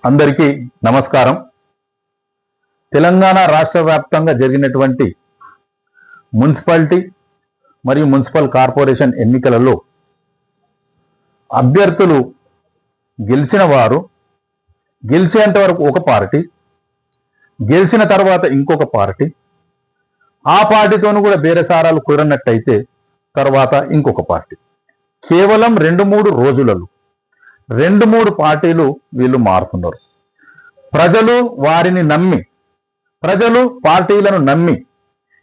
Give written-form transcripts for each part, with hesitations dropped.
అందరికీ నమస్కారం. తెలంగాణ రాష్ట్ర వ్యాప్తంగా జరిగినటువంటి మున్సిపాలిటీ మరియు మున్సిపల్ కార్పొరేషన్ ఎన్నికలలో అభ్యర్థులు గెలిచిన వారు గెలిచేంత వరకు ఒక పార్టీ, గెలిచిన తర్వాత ఇంకొక పార్టీ, ఆ పార్టీతోనూ కూడా బేరసారాలు కుదరనట్టయితే తర్వాత ఇంకొక పార్టీ. కేవలం 2-3 రోజులలో 2-3 పార్టీలు వీళ్ళు మారుతున్నారు. ప్రజలు వారిని నమ్మి, ప్రజలు పార్టీలను నమ్మి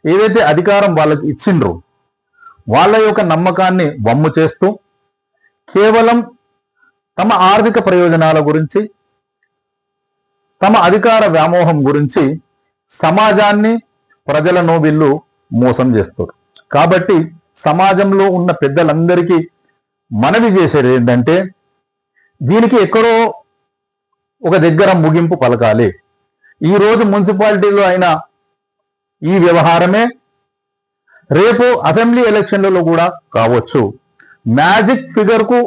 ఏదైతే అధికారం వాళ్ళకి ఇచ్చిండ్రో వాళ్ళ యొక్క నమ్మకాన్ని వమ్ము చేస్తూ కేవలం తమ ఆర్థిక ప్రయోజనాల గురించి, తమ అధికార వ్యామోహం గురించి సమాజాన్ని, ప్రజలను వీళ్ళు మోసం చేస్తారు. కాబట్టి సమాజంలో ఉన్న పెద్దలందరికీ మనవి చేసేది ఏంటంటే, దీనికి ఎక్కడో ఒక దగ్గర ముగింపు పలకాలి. ఈరోజు మున్సిపాలిటీలో అయిన ఈ వ్యవహారమే రేపు అసెంబ్లీ ఎలక్షన్లలో కూడా కావచ్చు. మ్యాజిక్ ఫిగర్కు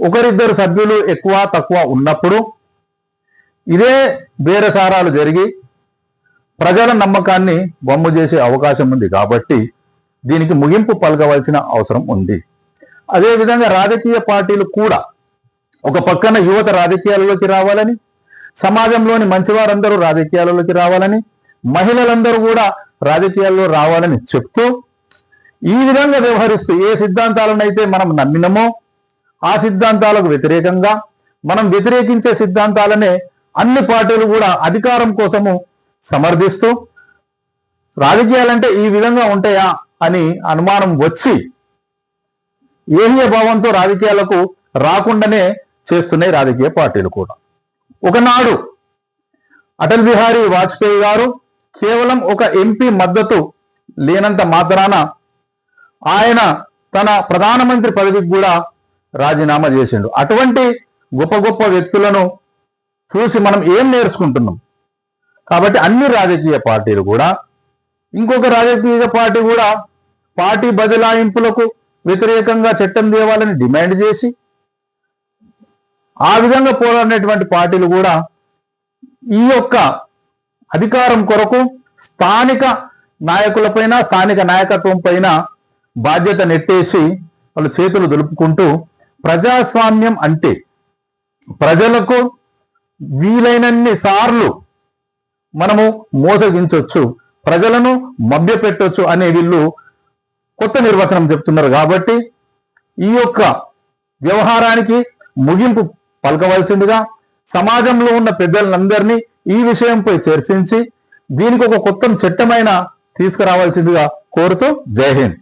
ఒకరిద్దరు సభ్యులు ఎక్కువ తక్కువ ఉన్నప్పుడు ఇదే బేరసారాలు జరిగి ప్రజల నమ్మకాన్ని వమ్ము చేసే అవకాశం ఉంది. కాబట్టి దీనికి ముగింపు పలకవలసిన అవసరం ఉంది. అదేవిధంగా రాజకీయ పార్టీలు కూడా ఒక పక్కన యువత రాజకీయాలలోకి రావాలని, సమాజంలోని మంచివారందరూ రాజకీయాలలోకి రావాలని, మహిళలందరూ కూడా రాజకీయాల్లో రావాలని చెప్తూ ఈ విధంగా వ్యవహరిస్తూ ఏ సిద్ధాంతాలనైతే మనం నమ్మినమో ఆ సిద్ధాంతాలకు వ్యతిరేకంగా మనం వ్యతిరేకించే సిద్ధాంతాలనే అన్ని పార్టీలు కూడా అధికారం కోసము సమర్థిస్తూ రాజకీయాలంటే ఈ విధంగా ఉంటాయా అని అనుమానం వచ్చి ఏహ్య భావంతో రాజకీయాలకు రాకుండానే చేస్తున్నాయి రాజకీయ పార్టీలు కూడా. ఒకనాడు అటల్ బిహారీ వాజ్పేయి గారు కేవలం ఒక ఎంపీ మద్దతు లేనంత మాత్రాన ఆయన తన ప్రధానమంత్రి పదవికి కూడా రాజీనామా చేసిండు. అటువంటి గొప్ప గొప్ప వ్యక్తులను చూసి మనం ఏం నేర్చుకుంటున్నాం? కాబట్టి అన్ని రాజకీయ పార్టీలు కూడా, ఇంకొక రాజకీయ పార్టీ కూడా పార్టీ బదలాయింపులకు వ్యతిరేకంగా చట్టం తేవాలని డిమాండ్ చేసి ఆ విధంగా పోరాడినటువంటి పార్టీలు కూడా ఈ యొక్క అధికారం కొరకు స్థానిక నాయకులపైన, స్థానిక నాయకత్వం పైన బాధ్యత నెట్టేసి వాళ్ళు చేతులు దులుపుకుంటూ ప్రజాస్వామ్యం అంటే ప్రజలకు వీలైనన్ని సార్లు మనము మోసగించవచ్చు, ప్రజలను మభ్యపెట్టొచ్చు అనే వీళ్ళు కొత్త నిర్వచనం చెప్తున్నారు. కాబట్టి ఈ యొక్క వ్యవహారానికి ముగింపు పలకవలసిందిగా సమాజంలో ఉన్న పెద్దలందరినీ ఈ విషయంపై చర్చించి దీనికి ఒక కొత్త చట్టమైన తీసుకురావాల్సిందిగా కోరుతూ జై హింద్.